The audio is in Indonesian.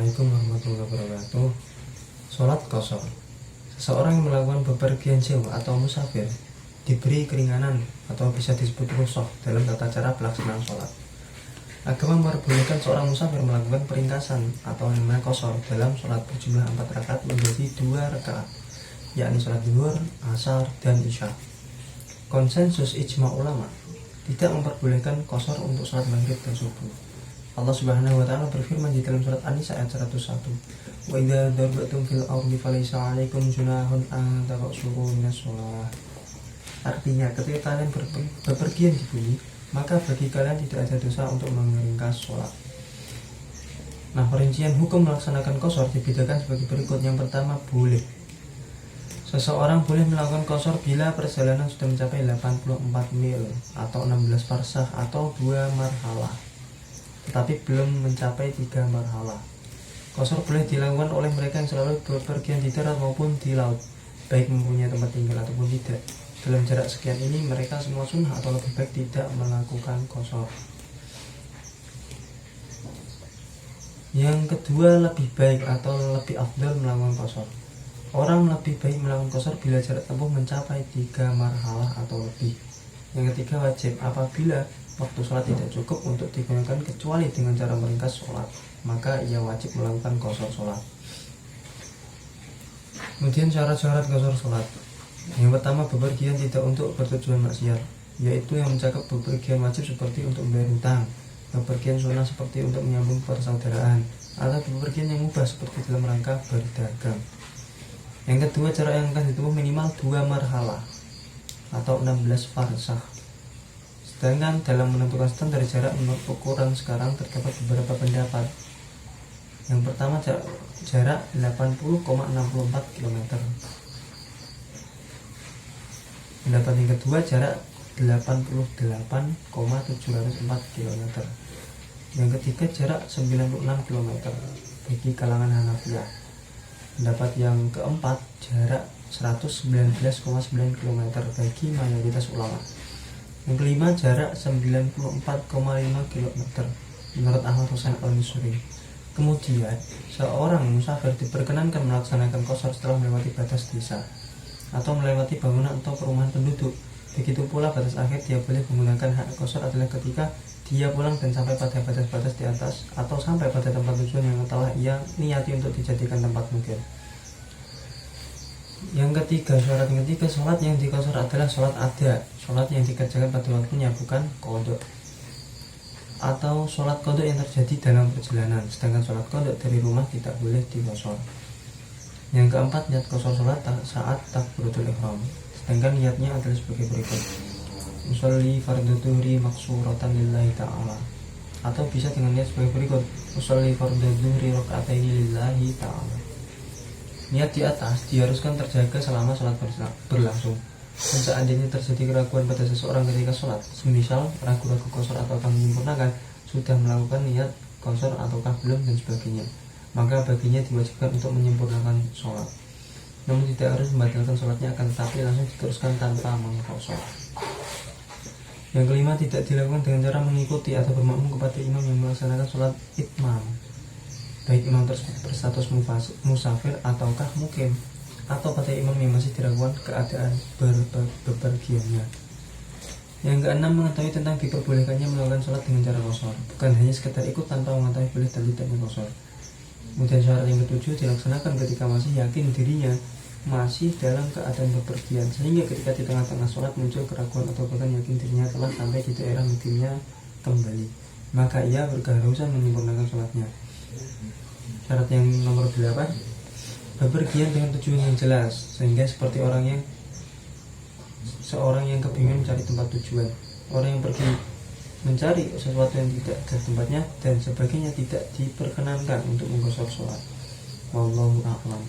Assalamualaikum warahmatullahi wabarakatuh. Sholat qashar. Seseorang yang melakukan bepergian jauh atau musafir diberi keringanan atau bisa disebut rukhsah dalam tata cara pelaksanaan sholat. Agama memperbolehkan seorang musafir melakukan peringkasan atau namanya qashar dalam sholat berjumlah 4 rakaat menjadi 2 rakaat, yakni sholat zuhur, asar, dan isya. Konsensus ijma ulama tidak memperbolehkan qashar untuk sholat maghrib dan subuh. Allah Subhanahu wa taala berfirman di dalam surat An-Nisa ayat 101, "Wa idza darbatum fil ardi falaysa 'alaikum junahun an taqsuru minas shalah." Artinya, ketika kalian bepergian di bumi, maka bagi kalian tidak ada dosa untuk meringkas sholat. Nah, perincian hukum melaksanakan qashar dibedakan sebagai berikut. Yang pertama, boleh. Seseorang boleh melakukan qashar bila perjalanan sudah mencapai 84 mil atau 16 farsakh atau 2 marhalah, tetapi belum mencapai 3 marhalah. Qashar boleh dilakukan oleh mereka yang selalu bepergian di darat maupun di laut, baik mempunyai tempat tinggal ataupun tidak. Dalam jarak sekian ini mereka semua sunnah atau lebih baik tidak melakukan qashar. Yang kedua, lebih baik atau lebih afdal melakukan qashar. Orang lebih baik melakukan qashar bila jarak tempuh mencapai 3 marhalah atau lebih. Yang ketiga, wajib apabila waktu sholat tidak cukup untuk digunakan kecuali dengan cara meringkas sholat, maka ia wajib melakukan qashar sholat. Kemudian syarat-syarat qashar sholat. Yang pertama, bepergian tidak untuk bertujuan maksiat, yaitu yang mencakup bepergian wajib seperti untuk membayar hutang, bepergian sunnah seperti untuk menyambung persaudaraan, atau bepergian yang mubah seperti dalam rangka berdagang. Yang kedua, jarak yang akan ditempuh minimal 2 marhalah atau 16 farsakh. Sedangkan dalam menentukan standar jarak menurut ukuran sekarang terdapat beberapa pendapat. Yang pertama, jarak 80,64 km. Pendapat yang kedua, jarak 88,704 km. Yang ketiga, jarak 96 km bagi kalangan Hanafiyah. Pendapat yang keempat, jarak 119,9 km bagi mayoritas ulama. Yang kelima, jarak 94,5 km menurut Ahmad Husain al-Misri. Kemudian, seorang musafir diperkenankan melaksanakan qashar setelah melewati batas desa atau melewati bangunan atau perumahan penduduk. Begitu pula batas akhir dia boleh menggunakan hak qashar adalah ketika dia pulang dan sampai pada batas-batas di atas atau sampai pada tempat tujuan yang telah ia niati untuk dijadikan tempat mukil. Yang ketiga, syarat yang ketiga, sholat yang diqashar adalah sholat ada, sholat yang dikerjakan pada waktunya, bukan qadha, atau sholat qadha yang terjadi dalam perjalanan. Sedangkan sholat qadha dari rumah tidak boleh diqashar. Yang keempat, niat qashar sholat saat takbiratul ihram. Sedangkan niatnya adalah sebagai berikut: usolli fardhu dhuhri maksuratan lillahi ta'ala, atau bisa dengan niat sebagai berikut: usolli fardhu dhuhri raka'ataini lillahi ta'ala. Niat di atas diharuskan terjaga selama sholat berlangsung. Dan seandainya terjadi keraguan pada seseorang ketika sholat, semisal ragu-ragu qashar ataukah menyempurnakan, sudah melakukan niat qashar ataukah belum dan sebagainya, maka baginya diwajibkan untuk menyempurnakan sholat. Namun tidak harus membatalkan sholatnya, akan tetapi langsung diteruskan tanpa mengqashar. Yang kelima, tidak dilakukan dengan cara mengikuti atau bermakmum kepada imam yang melaksanakan sholat itmam, baik imam tersebut berstatus musafir ataukah mukim, atau pada imam yang masih diragukan keadaan bepergiannya. Yang keenam, mengetahui tentang diperbolehkannya melakukan sholat dengan cara qashar, bukan hanya sekedar ikut tanpa mengetahui boleh dan tidaknya qashar. Kemudian syarat yang ketujuh, dilaksanakan ketika masih yakin dirinya masih dalam keadaan bepergian, sehingga ketika di tengah-tengah sholat muncul keraguan atau bahkan yakin dirinya telah sampai di daerah mukimnya kembali, maka ia berkeharusan menyempurnakan sholatnya. Syarat yang nomor 8, bepergian dengan tujuan yang jelas, sehingga seperti seorang yang kebingungan mencari tempat tujuan, orang yang pergi mencari sesuatu yang tidak ke tempatnya dan sebagainya, tidak diperkenankan untuk mengqashar sholat. Wallahu a'lam.